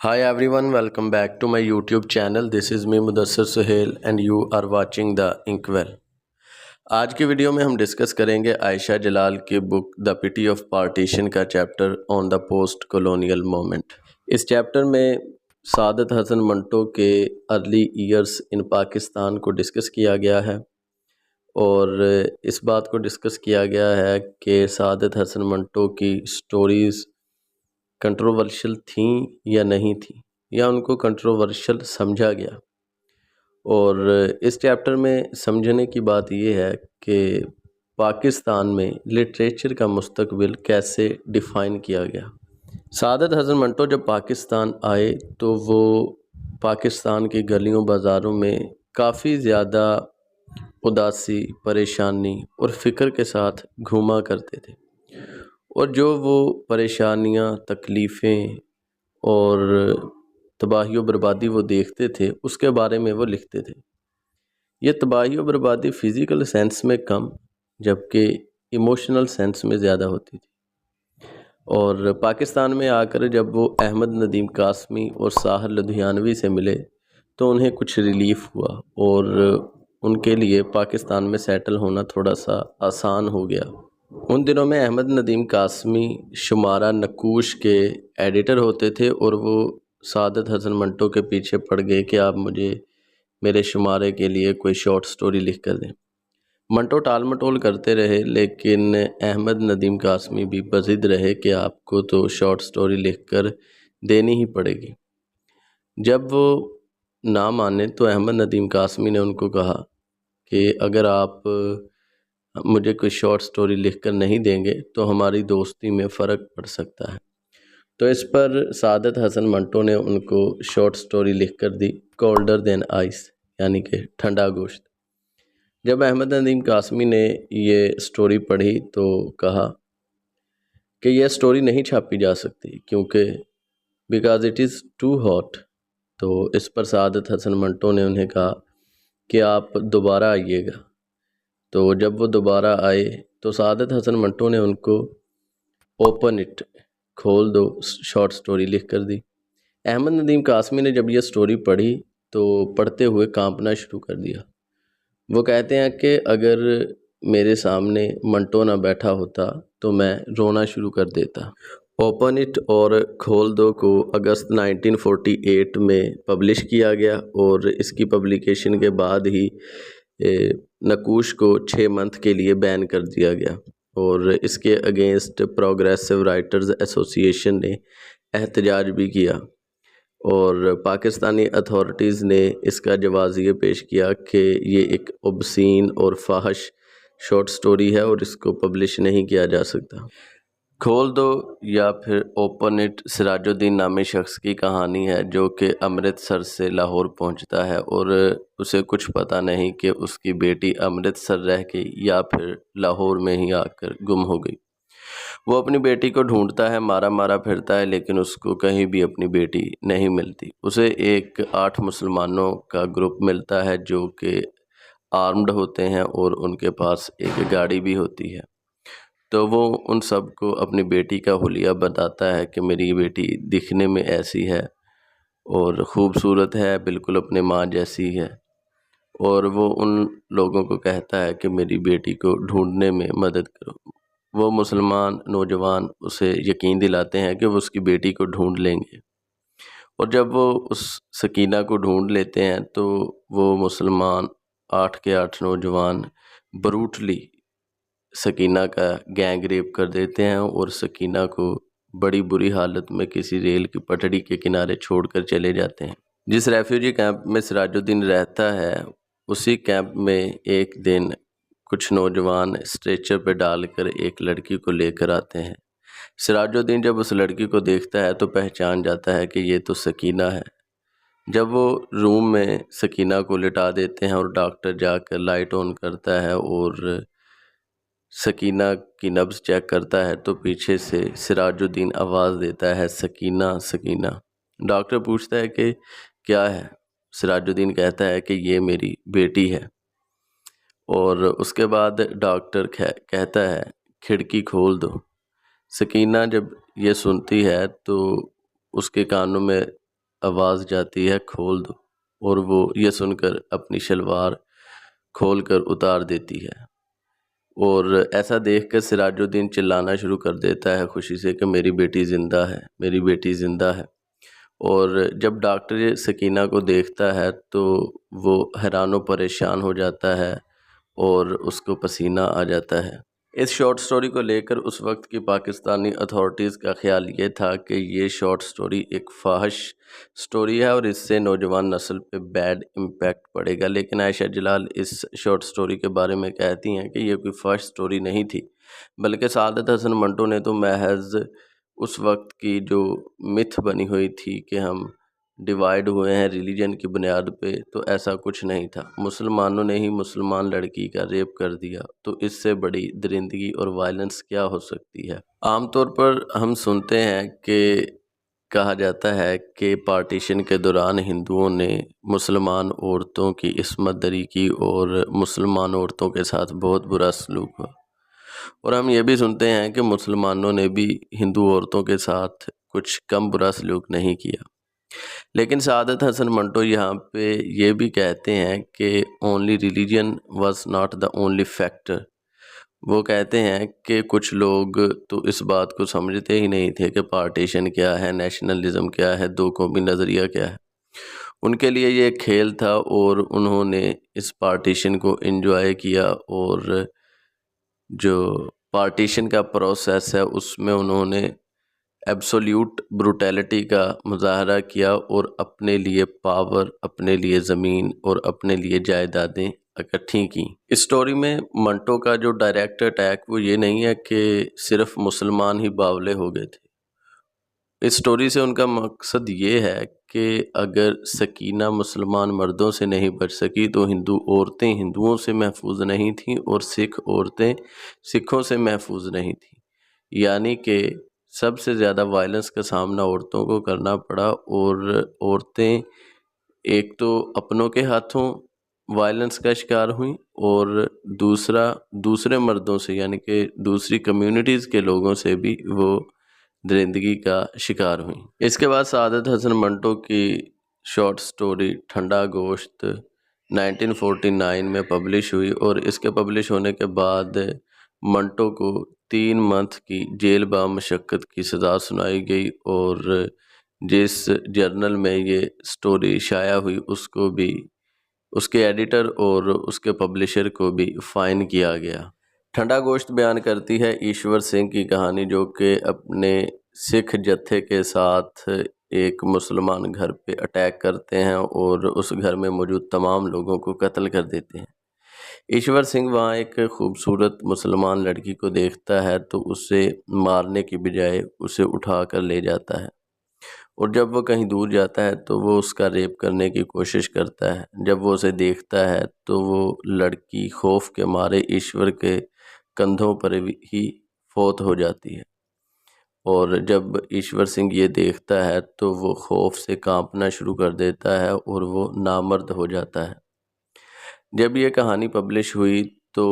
Hi everyone, welcome back to my YouTube channel. This is me Mudassir Suhail and you are watching The Inkwell. آج کی video میں ہم discuss کریں گے عائشہ جلال کی book the pity of partition کا chapter on the post colonial moment. اس chapter میں سعادت حسن منٹو کے ارلی ایئرس ان پاکستان کو ڈسکس کیا گیا ہے، اور اس بات کو ڈسکس کیا گیا ہے کہ سعادت حسن منٹو کی سٹوریز کنٹروورشل تھیں یا نہیں تھیں، یا ان کو کنٹروورشل سمجھا گیا۔ اور اس چیپٹر میں سمجھنے کی بات یہ ہے کہ پاکستان میں لٹریچر کا مستقبل کیسے ڈیفائن کیا گیا۔ سعادت حسن منٹو جب پاکستان آئے تو وہ پاکستان کی گلیوں بازاروں میں کافی زیادہ اداسی، پریشانی اور فکر کے ساتھ گھوما کرتے تھے، اور جو وہ پریشانیاں، تکلیفیں اور تباہی و بربادی وہ دیکھتے تھے اس کے بارے میں وہ لکھتے تھے۔ یہ تباہی و بربادی فزیکل سینس میں کم جبکہ ایموشنل سینس میں زیادہ ہوتی تھی۔ اور پاکستان میں آ کر جب وہ احمد ندیم قاسمی اور ساحر لدھیانوی سے ملے تو انہیں کچھ ریلیف ہوا، اور ان کے لیے پاکستان میں سیٹل ہونا تھوڑا سا آسان ہو گیا۔ ان دنوں میں احمد ندیم قاسمی شمارہ نقوش کے ایڈیٹر ہوتے تھے، اور وہ سعادت حسن منٹو کے پیچھے پڑ گئے کہ آپ مجھے میرے شمارے کے لیے کوئی شارٹ سٹوری لکھ کر دیں۔ منٹو ٹال مٹول کرتے رہے، لیکن احمد ندیم قاسمی بھی بضد رہے کہ آپ کو تو شارٹ سٹوری لکھ کر دینی ہی پڑے گی۔ جب وہ نہ مانے تو احمد ندیم قاسمی نے ان کو کہا کہ اگر آپ مجھے کوئی شارٹ سٹوری لکھ کر نہیں دیں گے تو ہماری دوستی میں فرق پڑ سکتا ہے۔ تو اس پر سعادت حسن منٹو نے ان کو شارٹ سٹوری لکھ کر دی، کولڈر دین آئس، یعنی کہ ٹھنڈا گوشت۔ جب احمد ندیم قاسمی نے یہ سٹوری پڑھی تو کہا کہ یہ سٹوری نہیں چھاپی جا سکتی کیونکہ because it is too hot. تو اس پر سعادت حسن منٹو نے انہیں کہا کہ آپ دوبارہ آئیے گا۔ تو جب وہ دوبارہ آئے تو سعادت حسن منٹو نے ان کو اوپن اٹ، کھول دو، شارٹ سٹوری لکھ کر دی۔ احمد ندیم قاسمی نے جب یہ سٹوری پڑھی تو پڑھتے ہوئے کانپنا شروع کر دیا۔ وہ کہتے ہیں کہ اگر میرے سامنے منٹو نہ بیٹھا ہوتا تو میں رونا شروع کر دیتا۔ اوپن اٹ اور کھول دو کو اگست 1948 میں پبلش کیا گیا، اور اس کی پبلیکیشن کے بعد ہی نقوش کو 6 منتھ کے لیے بین کر دیا گیا، اور اس کے اگینسٹ پروگریسو رائٹرز ایسوسی ایشن نے احتجاج بھی کیا، اور پاکستانی اتھارٹیز نے اس کا جواز یہ پیش کیا کہ یہ ایک اوبسین اور فاحش شارٹ سٹوری ہے اور اس کو پبلش نہیں کیا جا سکتا۔ کھول دو یا پھر اوپن اٹ سراج الدین نامی شخص کی کہانی ہے جو کہ امرتسر سے لاہور پہنچتا ہے، اور اسے کچھ پتہ نہیں کہ اس کی بیٹی امرتسر رہ گئی یا پھر لاہور میں ہی آ کر گم ہو گئی۔ وہ اپنی بیٹی کو ڈھونڈتا ہے، مارا مارا پھرتا ہے، لیکن اس کو کہیں بھی اپنی بیٹی نہیں ملتی۔ اسے ایک 8 مسلمانوں کا گروپ ملتا ہے جو کہ آرمڈ ہوتے ہیں، اور ان کے پاس ایک گاڑی بھی ہوتی ہے۔ تو وہ ان سب کو اپنی بیٹی کا حلیہ بتاتا ہے کہ میری بیٹی دکھنے میں ایسی ہے اور خوبصورت ہے، بالکل اپنے ماں جیسی ہے، اور وہ ان لوگوں کو کہتا ہے کہ میری بیٹی کو ڈھونڈنے میں مدد کرو۔ وہ مسلمان نوجوان اسے یقین دلاتے ہیں کہ وہ اس کی بیٹی کو ڈھونڈ لیں گے، اور جب وہ اس سکینہ کو ڈھونڈ لیتے ہیں تو وہ مسلمان 8 کے 8 نوجوان بروٹلی سکینہ کا گینگ ریپ کر دیتے ہیں، اور سکینہ کو بڑی بری حالت میں کسی ریل کی پٹڑی کے کنارے چھوڑ کر چلے جاتے ہیں۔ جس ریفیوجی کیمپ میں سراج الدین رہتا ہے اسی کیمپ میں ایک دن کچھ نوجوان اسٹریچر پہ ڈال کر ایک لڑکی کو لے کر آتے ہیں۔ سراج الدین جب اس لڑکی کو دیکھتا ہے تو پہچان جاتا ہے کہ یہ تو سکینہ ہے۔ جب وہ روم میں سکینہ کو لٹا دیتے ہیں اور ڈاکٹر جا کر لائٹ آن کرتا ہے اور سکینہ کی نبض چیک کرتا ہے تو پیچھے سے سراج الدین آواز دیتا ہے، سکینہ سکینہ۔ ڈاکٹر پوچھتا ہے کہ کیا ہے؟ سراج الدین کہتا ہے کہ یہ میری بیٹی ہے، اور اس کے بعد ڈاکٹر کہتا ہے کھڑکی کھول دو۔ سکینہ جب یہ سنتی ہے تو اس کے کانوں میں آواز جاتی ہے کھول دو، اور وہ یہ سن کر اپنی شلوار کھول کر اتار دیتی ہے، اور ایسا دیکھ کر سراج الدین چلانا شروع کر دیتا ہے خوشی سے کہ میری بیٹی زندہ ہے، میری بیٹی زندہ ہے۔ اور جب ڈاکٹر سکینہ کو دیکھتا ہے تو وہ حیران و پریشان ہو جاتا ہے اور اس کو پسینہ آ جاتا ہے۔ اس شارٹ سٹوری کو لے کر اس وقت کی پاکستانی اتھارٹیز کا خیال یہ تھا کہ یہ شارٹ سٹوری ایک فاحش سٹوری ہے اور اس سے نوجوان نسل پہ بیڈ امپیکٹ پڑے گا، لیکن عائشہ جلال اس شارٹ سٹوری کے بارے میں کہتی ہیں کہ یہ کوئی فاحش سٹوری نہیں تھی، بلکہ سعادت حسن منٹو نے تو محض اس وقت کی جو متھ بنی ہوئی تھی کہ ہم ڈیوائیڈ ہوئے ہیں ریلیجن کی بنیاد پہ، تو ایسا کچھ نہیں تھا۔ مسلمانوں نے ہی مسلمان لڑکی کا ریپ کر دیا، تو اس سے بڑی درندگی اور وائلنس کیا ہو سکتی ہے۔ عام طور پر ہم سنتے ہیں کہ کہا جاتا ہے کہ پارٹیشن کے دوران ہندوؤں نے مسلمان عورتوں کی عصمت دری کی اور مسلمان عورتوں کے ساتھ بہت برا سلوک ہوا، اور ہم یہ بھی سنتے ہیں کہ مسلمانوں نے بھی ہندو عورتوں کے ساتھ کچھ کم برا سلوک نہیں کیا۔ لیکن سعادت حسن منٹو یہاں پہ یہ بھی کہتے ہیں کہ only religion was not the only factor. وہ کہتے ہیں کہ کچھ لوگ تو اس بات کو سمجھتے ہی نہیں تھے کہ پارٹیشن کیا ہے، نیشنلزم کیا ہے، دو قومی نظریہ کیا ہے۔ ان کے لیے یہ کھیل تھا اور انہوں نے اس پارٹیشن کو انجوائے کیا، اور جو پارٹیشن کا پروسیس ہے اس میں انہوں نے ایبسولیوٹ بروٹیلٹی کا مظاہرہ کیا اور اپنے لیے پاور، اپنے لیے زمین اور اپنے لیے جائیدادیں اکٹھی کی۔ اس سٹوری میں منٹو کا جو ڈائریکٹ اٹیک وہ یہ نہیں ہے کہ صرف مسلمان ہی باولے ہو گئے تھے۔ اس سٹوری سے ان کا مقصد یہ ہے کہ اگر سکینہ مسلمان مردوں سے نہیں بچ سکی تو ہندو عورتیں ہندوؤں سے محفوظ نہیں تھیں، اور سکھ عورتیں سکھوں سے محفوظ نہیں تھیں، یعنی کہ سب سے زیادہ وائلنس کا سامنا عورتوں کو کرنا پڑا، اور عورتیں ایک تو اپنوں کے ہاتھوں وائلنس کا شکار ہوئیں، اور دوسرے مردوں سے یعنی کہ دوسری کمیونٹیز کے لوگوں سے بھی وہ درندگی کا شکار ہوئیں۔ اس کے بعد سعادت حسن منٹو کی شارٹ سٹوری ٹھنڈا گوشت 1949 میں پبلش ہوئی، اور اس کے پبلش ہونے کے بعد منٹو کو 3 منتھ کی جیل بامشقت کی سزا سنائی گئی، اور جس جرنل میں یہ سٹوری شائع ہوئی اس کو بھی، اس کے ایڈیٹر اور اس کے پبلشر کو بھی فائن کیا گیا۔ ٹھنڈا گوشت بیان کرتی ہے ایشور سنگھ کی کہانی، جو کہ اپنے سکھ جتھے کے ساتھ ایک مسلمان گھر پہ اٹیک کرتے ہیں اور اس گھر میں موجود تمام لوگوں کو قتل کر دیتے ہیں۔ ایشور سنگھ وہاں ایک خوبصورت مسلمان لڑکی کو دیکھتا ہے تو اسے مارنے کی بجائے اسے اٹھا کر لے جاتا ہے، اور جب وہ کہیں دور جاتا ہے تو وہ اس کا ریپ کرنے کی کوشش کرتا ہے۔ جب وہ اسے دیکھتا ہے تو وہ لڑکی خوف کے مارے ایشور کے کندھوں پر ہی فوت ہو جاتی ہے، اور جب ایشور سنگھ یہ دیکھتا ہے تو وہ خوف سے کانپنا شروع کر دیتا ہے اور وہ نامرد ہو جاتا ہے۔ جب یہ کہانی پبلش ہوئی تو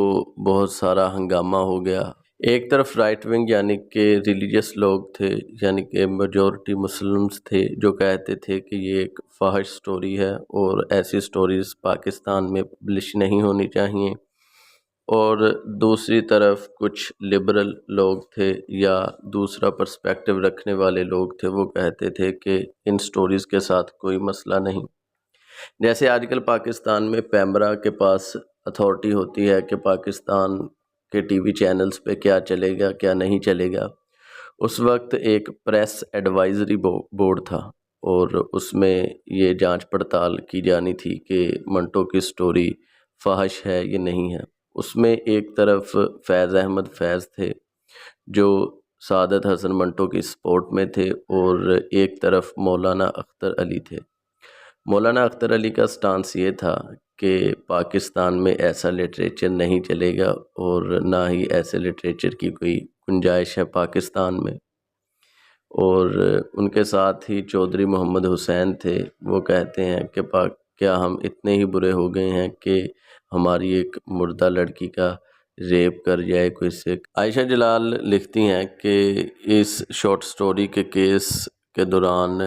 بہت سارا ہنگامہ ہو گیا۔ ایک طرف رائٹ ونگ یعنی کہ ریلیجس لوگ تھے، یعنی کہ میجورٹی مسلمز تھے، جو کہتے تھے کہ یہ ایک فاحش سٹوری ہے اور ایسی سٹوریز پاکستان میں پبلش نہیں ہونی چاہیے، اور دوسری طرف کچھ لبرل لوگ تھے یا دوسرا پرسپیکٹیو رکھنے والے لوگ تھے، وہ کہتے تھے کہ ان سٹوریز کے ساتھ کوئی مسئلہ نہیں۔ جیسے آج کل پاکستان میں پیمرا کے پاس اتھارٹی ہوتی ہے کہ پاکستان کے ٹی وی چینلز پہ کیا چلے گا کیا نہیں چلے گا، اس وقت ایک پریس ایڈوائزری بورڈ تھا، اور اس میں یہ جانچ پڑتال کی جانی تھی کہ منٹو کی سٹوری فاحش ہے یہ نہیں ہے۔ اس میں ایک طرف فیض احمد فیض تھے جو سعادت حسن منٹو کی سپورٹ میں تھے، اور ایک طرف مولانا اختر علی تھے۔ مولانا اختر علی کا سٹانس یہ تھا کہ پاکستان میں ایسا لٹریچر نہیں چلے گا، اور نہ ہی ایسے لٹریچر کی کوئی گنجائش ہے پاکستان میں، اور ان کے ساتھ ہی چودھری محمد حسین تھے۔ وہ کہتے ہیں کہ کیا ہم اتنے ہی برے ہو گئے ہیں کہ ہماری ایک مردہ لڑکی کا ریپ کر جائے کوئی سکھ۔ عائشہ جلال لکھتی ہیں کہ اس شارٹ سٹوری کے کیس کے دوران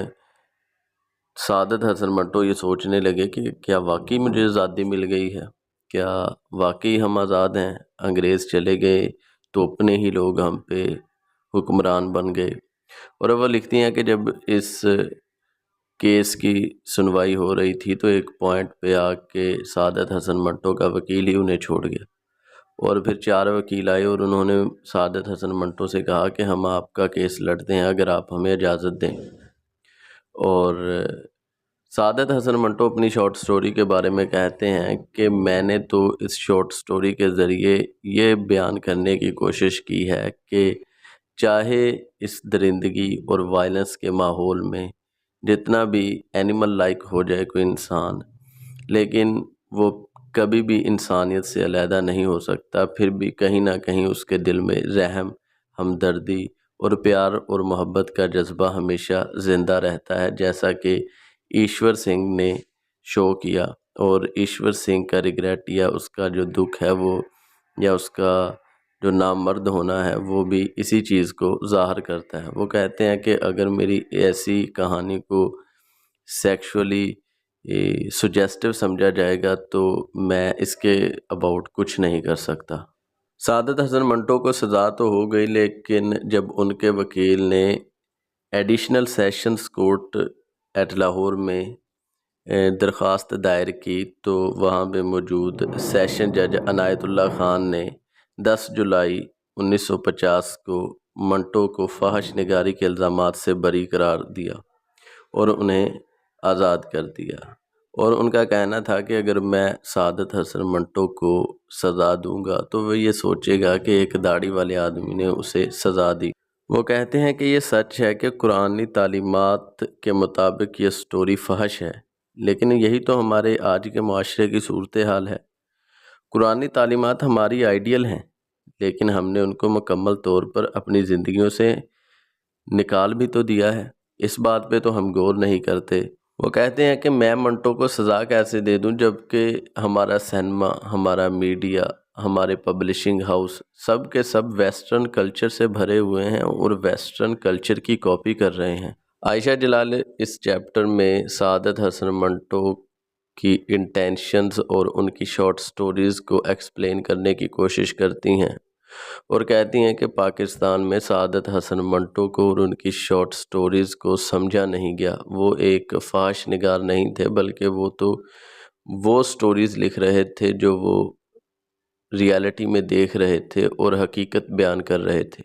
سعادت حسن منٹو یہ سوچنے لگے کہ کیا واقعی مجھے آزادی مل گئی ہے، کیا واقعی ہم آزاد ہیں، انگریز چلے گئے تو اپنے ہی لوگ ہم پہ حکمران بن گئے۔ اور وہ لکھتی ہیں کہ جب اس کیس کی سنوائی ہو رہی تھی تو ایک پوائنٹ پہ آ کے سعادت حسن منٹو کا وکیل ہی انہیں چھوڑ گیا، اور پھر 4 وکیل آئے اور انہوں نے سعادت حسن منٹو سے کہا کہ ہم آپ کا کیس لڑتے ہیں اگر آپ ہمیں اجازت دیں۔ اور سعادت حسن منٹو اپنی شارٹ سٹوری کے بارے میں کہتے ہیں کہ میں نے تو اس شارٹ سٹوری کے ذریعے یہ بیان کرنے کی کوشش کی ہے کہ چاہے اس درندگی اور وائلنس کے ماحول میں جتنا بھی اینیمل لائک ہو جائے کوئی انسان، لیکن وہ کبھی بھی انسانیت سے علیحدہ نہیں ہو سکتا، پھر بھی کہیں نہ کہیں اس کے دل میں رحم، ہمدردی اور پیار اور محبت کا جذبہ ہمیشہ زندہ رہتا ہے، جیسا کہ ایشور سنگھ نے شو کیا۔ اور ایشور سنگھ کا ریگریٹ یا اس کا جو دکھ ہے وہ، یا اس کا جو نامرد ہونا ہے، وہ بھی اسی چیز کو ظاہر کرتا ہے۔ وہ کہتے ہیں کہ اگر میری ایسی کہانی کو سیکشولی سجیسٹو سمجھا جائے گا تو میں اس کے اباؤٹ کچھ نہیں کر سکتا۔ سعادت حسن منٹو کو سزا تو ہو گئی، لیکن جب ان کے وکیل نے additional sessions court at Lahore میں درخواست دائر کی تو وہاں پہ موجود سیشن جج عنایت اللہ خان نے 10 جولائی 1950 کو منٹو کو فحش نگاری کے الزامات سے بری قرار دیا اور انہیں آزاد کر دیا۔ اور ان کا کہنا تھا کہ اگر میں سعادت حسن منٹو کو سزا دوں گا تو وہ یہ سوچے گا کہ ایک داڑھی والے آدمی نے اسے سزا دی۔ وہ کہتے ہیں کہ یہ سچ ہے کہ قرآنی تعلیمات کے مطابق یہ سٹوری فحش ہے، لیکن یہی تو ہمارے آج کے معاشرے کی صورتحال ہے۔ قرآنی تعلیمات ہماری آئیڈیل ہیں، لیکن ہم نے ان کو مکمل طور پر اپنی زندگیوں سے نکال بھی تو دیا ہے، اس بات پہ تو ہم غور نہیں کرتے۔ وہ کہتے ہیں کہ میں منٹو کو سزا کیسے دے دوں جبکہ ہمارا سینما، ہمارا میڈیا، ہمارے پبلشنگ ہاؤس سب کے سب ویسٹرن کلچر سے بھرے ہوئے ہیں اور ویسٹرن کلچر کی کاپی کر رہے ہیں۔ عائشہ جلال اس چیپٹر میں سعادت حسن منٹو کی انٹینشنز اور ان کی شارٹ سٹوریز کو ایکسپلین کرنے کی کوشش کرتی ہیں اور کہتی ہیں کہ پاکستان میں سعادت حسن منٹو کو اور ان کی شارٹ سٹوریز کو سمجھا نہیں گیا۔ وہ ایک فحش نگار نہیں تھے، بلکہ وہ تو وہ سٹوریز لکھ رہے تھے جو وہ ریالٹی میں دیکھ رہے تھے اور حقیقت بیان کر رہے تھے۔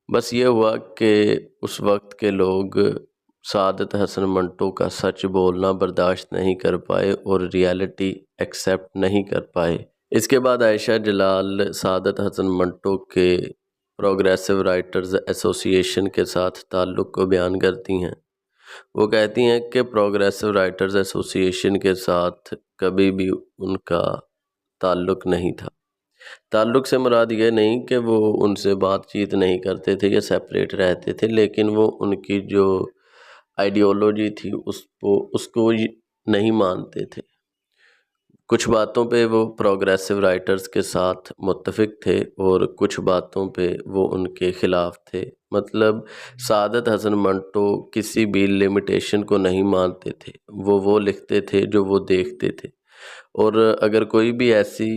بس یہ ہوا کہ اس وقت کے لوگ سعادت حسن منٹو کا سچ بولنا برداشت نہیں کر پائے اور ریالٹی ایکسیپٹ نہیں کر پائے۔ اس کے بعد عائشہ جلال سعادت حسن منٹو کے پروگریسو رائٹرز ایسوسی ایشن کے ساتھ تعلق کو بیان کرتی ہیں۔ وہ کہتی ہیں کہ پروگریسو رائٹرز ایسوسی ایشن کے ساتھ کبھی بھی ان کا تعلق نہیں تھا۔ تعلق سے مراد یہ نہیں کہ وہ ان سے بات چیت نہیں کرتے تھے یا سیپریٹ رہتے تھے، لیکن وہ ان کی جو آئیڈیولوجی تھی اس کو نہیں مانتے تھے۔ کچھ باتوں پہ وہ پروگریسو رائٹرز کے ساتھ متفق تھے اور کچھ باتوں پہ وہ ان کے خلاف تھے۔ مطلب سعادت حسن منٹو کسی بھی لمیٹیشن کو نہیں مانتے تھے، وہ لکھتے تھے جو وہ دیکھتے تھے، اور اگر کوئی بھی ایسی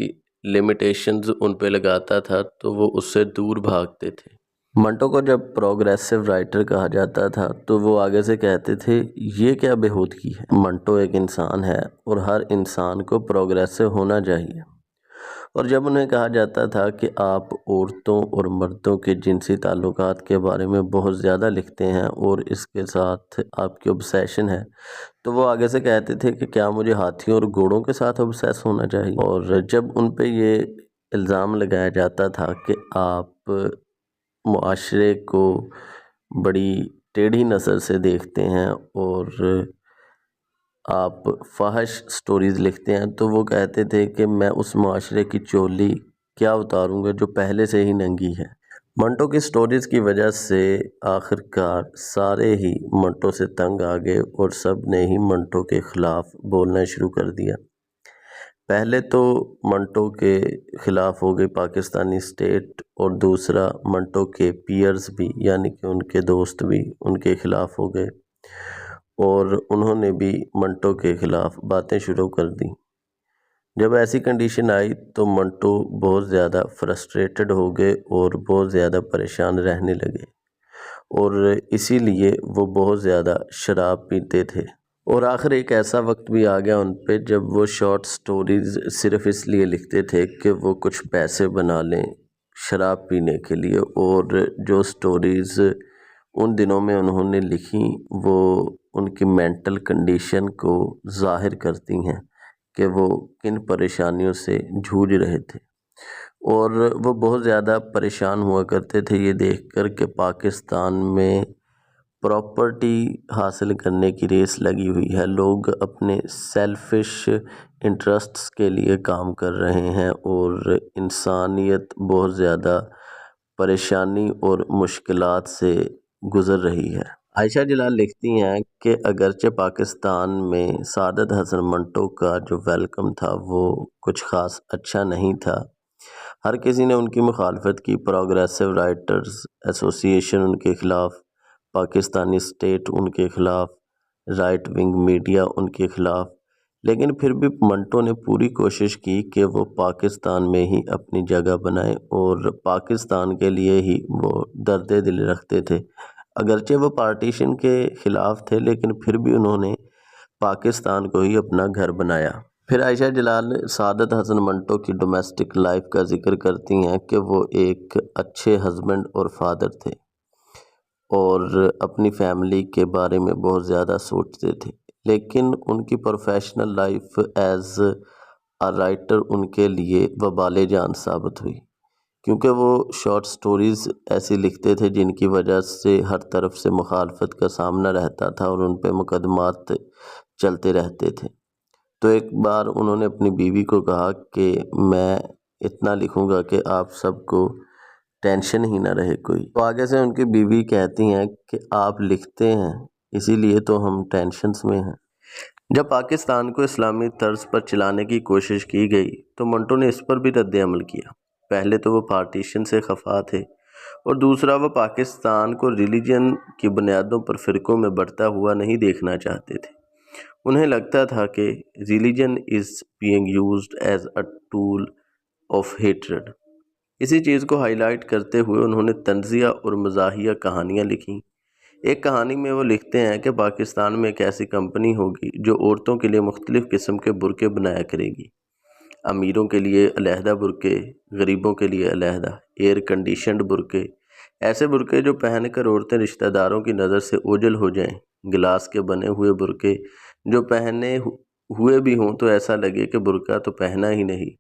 لمیٹیشنز ان پہ لگاتا تھا تو وہ اس سے دور بھاگتے تھے۔ منٹو کو جب پروگریسو رائٹر کہا جاتا تھا تو وہ آگے سے کہتے تھے یہ کیا بےہودگی ہے، منٹو ایک انسان ہے اور ہر انسان کو پروگریسو ہونا چاہیے۔ اور جب انہیں کہا جاتا تھا کہ آپ عورتوں اور مردوں کے جنسی تعلقات کے بارے میں بہت زیادہ لکھتے ہیں اور اس کے ساتھ آپ کی obsession ہے، تو وہ آگے سے کہتے تھے کہ کیا مجھے ہاتھیوں اور گھوڑوں کے ساتھ obsess ہونا چاہیے۔ اور جب ان پہ یہ الزام لگایا جاتا تھا کہ آپ معاشرے کو بڑی ٹیڑھی نظر سے دیکھتے ہیں اور آپ فحش سٹوریز لکھتے ہیں، تو وہ کہتے تھے کہ میں اس معاشرے کی چولی کیا اتاروں گا جو پہلے سے ہی ننگی ہے۔ منٹو کی سٹوریز کی وجہ سے آخرکار سارے ہی منٹو سے تنگ آ گئے اور سب نے ہی منٹو کے خلاف بولنا شروع کر دیا۔ پہلے تو منٹو کے خلاف ہو گئی پاکستانی اسٹیٹ، اور دوسرا منٹو کے پیئرز بھی، یعنی کہ ان کے دوست بھی ان کے خلاف ہو گئے، اور انہوں نے بھی منٹو کے خلاف باتیں شروع کر دیں۔ جب ایسی کنڈیشن آئی تو منٹو بہت زیادہ فرسٹریٹڈ ہو گئے اور بہت زیادہ پریشان رہنے لگے، اور اسی لیے وہ بہت زیادہ شراب پیتے تھے۔ اور آخر ایک ایسا وقت بھی آ گیا ان پہ جب وہ شارٹ سٹوریز صرف اس لیے لکھتے تھے کہ وہ کچھ پیسے بنا لیں شراب پینے کے لیے، اور جو سٹوریز ان دنوں میں انہوں نے لکھی وہ ان کی مینٹل کنڈیشن کو ظاہر کرتی ہیں کہ وہ کن پریشانیوں سے جھوج رہے تھے، اور وہ بہت زیادہ پریشان ہوا کرتے تھے یہ دیکھ کر کہ پاکستان میں پراپرٹی حاصل کرنے کی ریس لگی ہوئی ہے، لوگ اپنے سیلفش انٹرسٹس کے لیے کام کر رہے ہیں، اور انسانیت بہت زیادہ پریشانی اور مشکلات سے گزر رہی ہے۔ عائشہ جلال لکھتی ہیں کہ اگرچہ پاکستان میں سعادت حسن منٹو کا جو ویلکم تھا وہ کچھ خاص اچھا نہیں تھا، ہر کسی نے ان کی مخالفت کی، پروگریسو رائٹرز ایسوسی ایشن ان کے خلاف، پاکستانی اسٹیٹ ان کے خلاف، رائٹ ونگ میڈیا ان کے خلاف، لیکن پھر بھی منٹو نے پوری کوشش کی کہ وہ پاکستان میں ہی اپنی جگہ بنائے، اور پاکستان کے لیے ہی وہ درد دل رکھتے تھے۔ اگرچہ وہ پارٹیشن کے خلاف تھے لیکن پھر بھی انہوں نے پاکستان کو ہی اپنا گھر بنایا۔ پھر عائشہ جلال سعادت حسن منٹو کی ڈومیسٹک لائف کا ذکر کرتی ہیں کہ وہ ایک اچھے ہسبینڈ اور فادر تھے اور اپنی فیملی کے بارے میں بہت زیادہ سوچتے تھے، لیکن ان کی professional life as a writer in کے لیے وبال جان ثابت ہوئی، کیونکہ وہ شارٹ سٹوریز ایسی لکھتے تھے جن کی وجہ سے ہر طرف سے مخالفت کا سامنا رہتا تھا اور ان پہ مقدمات چلتے رہتے تھے۔ تو ایک بار انہوں نے اپنی بیوی کو کہا کہ میں اتنا لکھوں گا کہ آپ سب کو ٹینشن ہی نہ رہے کوئی۔ تو آگے سے ان کی بیوی کہتی ہیں کہ آپ لکھتے ہیں اسی لیے تو ہم ٹینشنز میں ہیں۔ جب پاکستان کو اسلامی طرز پر چلانے کی کوشش کی گئی تو منٹو نے اس پر بھی رد عمل کیا۔ پہلے تو وہ پارٹیشن سے خفا تھے، اور دوسرا وہ پاکستان کو ریلیجن کی بنیادوں پر فرقوں میں بڑھتا ہوا نہیں دیکھنا چاہتے تھے۔ انہیں لگتا تھا کہ religion is being used as a tool of hatred. اسی چیز کو ہائی لائٹ کرتے ہوئے انہوں نے طنزیہ اور مزاحیہ کہانیاں لکھیں۔ ایک کہانی میں وہ لکھتے ہیں کہ پاکستان میں ایک ایسی کمپنی ہوگی جو عورتوں کے لیے مختلف قسم کے برقعے بنایا کرے گی، امیروں کے لیے علیحدہ برقعے، غریبوں کے لیے علیحدہ ایئر کنڈیشنڈ برقعے، ایسے برقعے جو پہن کر عورتیں رشتہ داروں کی نظر سے اوجھل ہو جائیں، گلاس کے بنے ہوئے برقعے جو پہنے ہوئے بھی ہوں تو ایسا لگے کہ برقعہ تو پہنا ہی نہیں۔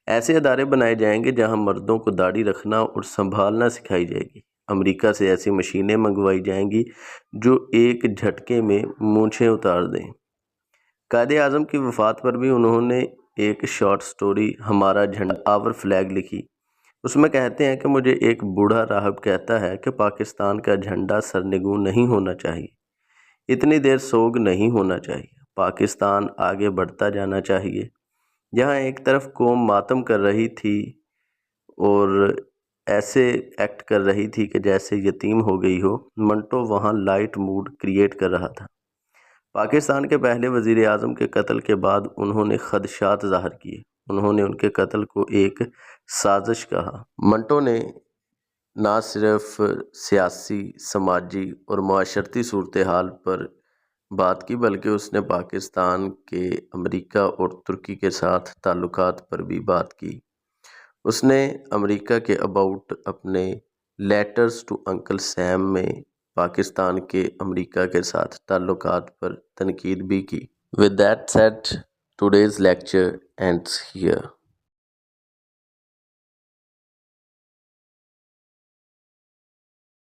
ایسے ادارے بنائے جائیں گے جہاں مردوں کو داڑھی رکھنا اور سنبھالنا سکھائی جائے گی۔ امریکہ سے ایسی مشینیں منگوائی جائیں گی جو ایک جھٹکے میں مونچھیں اتار دیں۔ قائد اعظم کی وفات پر بھی انہوں نے ایک شارٹ سٹوری ہمارا جھنڈا آور فلیگ لکھی۔ اس میں کہتے ہیں کہ مجھے ایک بوڑھا راہب کہتا ہے کہ پاکستان کا جھنڈا سرنگوں نہیں ہونا چاہیے، اتنی دیر سوگ نہیں ہونا چاہیے، پاکستان آگے بڑھتا جانا چاہیے۔ جہاں ایک طرف قوم ماتم کر رہی تھی اور ایسے ایکٹ کر رہی تھی کہ جیسے یتیم ہو گئی ہو، منٹو وہاں لائٹ موڈ کریٹ کر رہا تھا۔ پاکستان کے پہلے وزیر اعظم کے قتل کے بعد انہوں نے خدشات ظاہر کیے، انہوں نے ان کے قتل کو ایک سازش کہا۔ منٹو نے نہ صرف سیاسی، سماجی اور معاشرتی صورتحال پر بات کی بلکہ اس نے پاکستان کے امریکہ اور ترکی کے ساتھ تعلقات پر بھی بات کی۔ اس نے امریکہ کے اباؤٹ اپنے لیٹرز ٹو انکل سیم میں پاکستان کے امریکہ کے ساتھ تعلقات پر تنقید بھی کی۔ With that said, today's lecture ends here.